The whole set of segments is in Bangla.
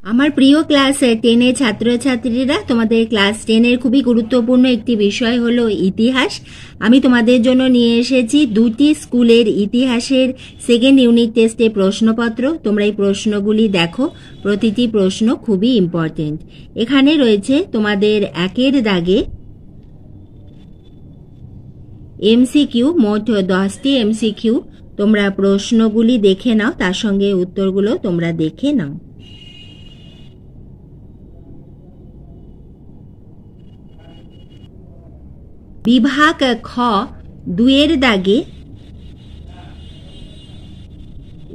আমার প্রিয় ক্লাস 10 এর ছাত্রছাত্রীরা, তোমাদের ক্লাস 10 এর খুবই গুরুত্বপূর্ণ একটি বিষয় হলো ইতিহাস। আমি তোমাদের জন্য নিয়ে এসেছি দুটি স্কুলের ইতিহাসের সেকেন্ড ইউনিট টেস্টে প্রশ্নপত্র। তোমরা এই প্রশ্নগুলি দেখো, প্রতিটি প্রশ্ন খুবই ইম্পর্টেন্ট। এখানে রয়েছে তোমাদের একের দাগে এমসিকিউ, মোট 10টি এমসিকিউ। তোমরা প্রশ্নগুলি দেখে নাও, তার সঙ্গে উত্তরগুলো তোমরা দেখে নাও। বিভাগ খ 2 দাগে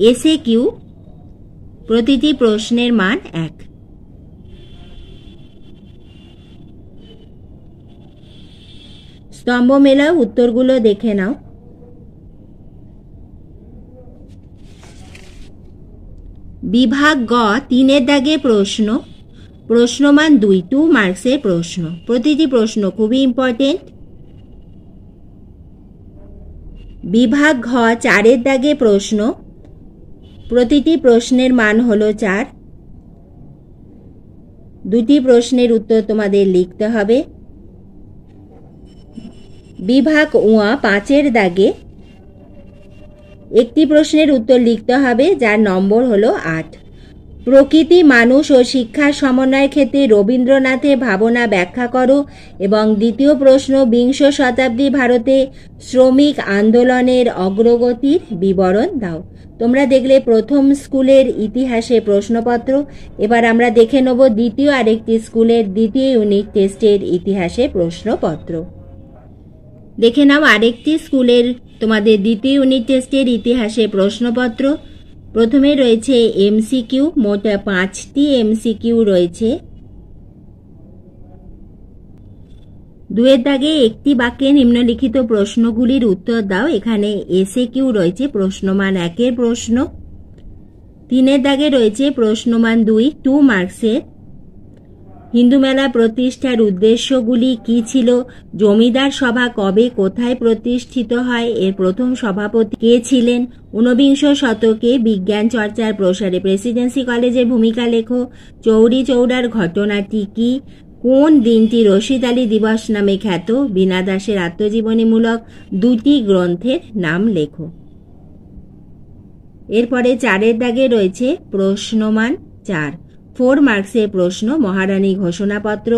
এসে কিউ, প্রতিটি প্রশ্নের মান 1। স্তম্ভ মেলাও, উত্তরগুলো দেখে নাও। বিভাগ গ 3 দাগে প্রশ্ন, প্রশ্নমান 2 মার্কসের প্রশ্ন। প্রতিটি প্রশ্ন খুবই ইম্পর্টেন্ট। বিভাগ ঘ 4 দাগে প্রশ্ন, প্রতিটি প্রশ্নের মান হলো 4। দুটি প্রশ্নের উত্তর তোমাদের লিখতে হবে। বিভাগ উ 5 দাগে একটি প্রশ্নের উত্তর লিখতে হবে, যার নম্বর হলো 8। প্রকৃতি, মানুষ ও শিক্ষার সমন্বয়ের ক্ষেত্রে রবীন্দ্রনাথের ভাবনা ব্যাখ্যা করো। এবং দ্বিতীয় প্রশ্ন, বিংশ শতাব্দী ভারতে শ্রমিক আন্দোলনের অগ্রগতির বিবরণ দাও। তোমরা দেখলে প্রথম স্কুলের ইতিহাসে প্রশ্নপত্র। এবার আমরা দেখে নেব দ্বিতীয় আরেকটি স্কুলের দ্বিতীয় ইউনিট টেস্টের ইতিহাসে প্রশ্নপত্র। দেখে নাও আরেকটি স্কুলের তোমাদের দ্বিতীয় ইউনিট টেস্টের ইতিহাসে প্রশ্নপত্র। প্রথমে রয়েছে এমসিকিউ, মোট 5টি এমসিকিউ রয়েছে। 2 দাগে একটি বাক্যে নিম্নলিখিত প্রশ্নগুলির উত্তর দাও। এখানে এসে কিউ রয়েছে প্রশ্নমান 1-এর প্রশ্ন। 3 দাগে রয়েছে প্রশ্নমান 2 মার্কসের। হিন্দু মেলা প্রতিষ্ঠার উদ্দেশ্যগুলি কি ছিল? জমিদার সভা কবে কোথায় প্রতিষ্ঠিত হয়? এর প্রথম সভাপতি কে ছিলেন? 19বিংশ শতকে বিজ্ঞান চর্চার প্রসারে প্রেসিডেন্সি কলেজের ভূমিকা লেখো। চৌরি চৌরার ঘটনাটি কি? কোন দিনটি রশিদ আলী দিবস নামে খ্যাত? বীণা দাসের আত্মজীবনীমূলক 2টি গ্রন্থের নাম লেখো। এরপরে 4 দাগে রয়েছে প্রশ্নমান 4 মার্কসের প্রশ্ন। মহারানী ঘোষণাপত্র,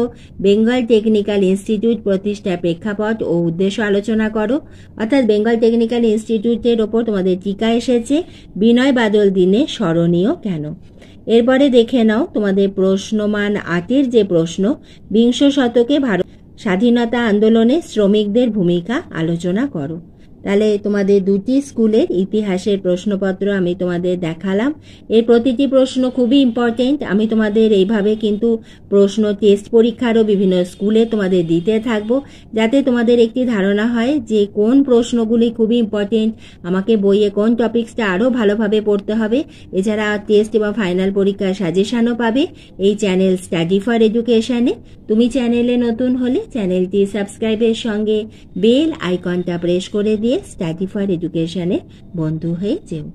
বেঙ্গল টেকনিক্যাল ইনস্টিটিউট প্রতিষ্ঠার প্রেক্ষাপট ও উদ্দেশ্য আলোচনা করো। অর্থাৎ বেঙ্গল টেকনিক্যাল ইনস্টিটিউটের ওপর তোমাদের টিকা এসেছে, বিনয় বাদল দিনে স্মরণীয় কেন? এরপরে দেখে নাও তোমাদের প্রশ্নমান 8-এর যে প্রশ্ন, বিংশ শতকে ভারত স্বাধীনতা আন্দোলনে শ্রমিকদের ভূমিকা আলোচনা করো। তাহলে তোমাদের দুটি স্কুলের ইতিহাসের প্রশ্নপত্র আমি তোমাদের দেখালাম। এর প্রতিটি প্রশ্ন খুবই ইম্পর্টেন্ট। আমি তোমাদের এইভাবে কিন্তু প্রশ্ন টেস্ট পরীক্ষারও বিভিন্ন স্কুলে তোমাদের দিতে থাকবো, যাতে তোমাদের একটি ধারণা হয় যে কোন প্রশ্নগুলি খুবই ইম্পর্টেন্ট, আমাকে বইয়ে কোন টপিক্সটা আরও ভালোভাবে পড়তে হবে। এছাড়া টেস্ট এবং ফাইনাল পরীক্ষার সাজেশনও পাবে এই চ্যানেল স্টাডি ফর এডুকেশনে। তুমি চ্যানেলে নতুন হলে চ্যানেলটি সাবস্ক্রাইবের সঙ্গে বেল আইকনটা প্রেস করে দিয়ে স্টাডি ফর এডুকেশনে বন্ধু হয়ে যেও।